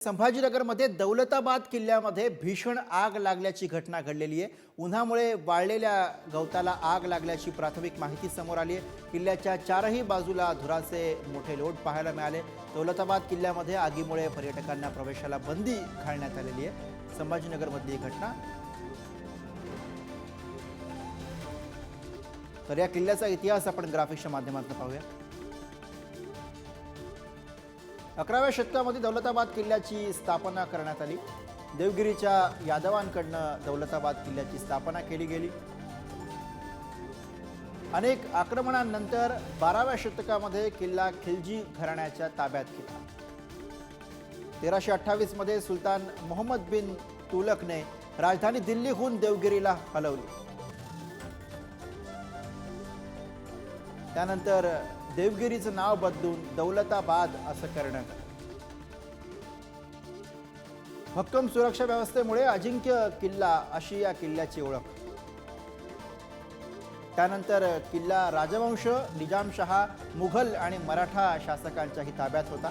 संभाजीनगरमध्ये दौलताबाद किल्ल्यामध्ये भीषण आग लागल्याची घटना घडलेली आहे। उन्हामुळे वाळलेल्या गवताला आग लागल्याची प्राथमिक माहिती समोर आली आहे। किल्ल्याच्या चारही बाजूला धुराचे मोठे लोट पाहायला मिळाले। दौलताबाद किल्ल्यामध्ये आगीमुळे पर्यटकांना प्रवेशाला बंदी घालण्यात आलेली आहे। संभाजीनगरमधली ही घटना। तर या किल्ल्याचा इतिहास आपण ग्राफिक्सच्या माध्यमातून पाहूया। 11व्या शतकामध्ये दौलताबाद किल्ल्याची स्थापना करण्यात आली। देवगिरीच्या यादवांकडून दौलताबाद किल्ल्याची स्थापना केली गेली। अनेक आक्रमणांनंतर 12व्या शतकामध्ये किल्ला खिलजी घराण्याच्या ताब्यात गेला। 1328 मध्ये सुलतान मोहम्मद बिन तुगलकने राजधानी दिल्लीहून देवगिरीला हलवली। त्यानंतर देवगिरीचं नाव बदलून दौलताबाद असं करण्यात आलं। भक्कम सुरक्षा व्यवस्थेमुळे अजिंक्य किल्ला अशी या किल्ल्याची ओळख। त्यानंतर किल्ला राजवंश, निजामशहा, मुघल आणि मराठा शासकांच्याही ताब्यात होता।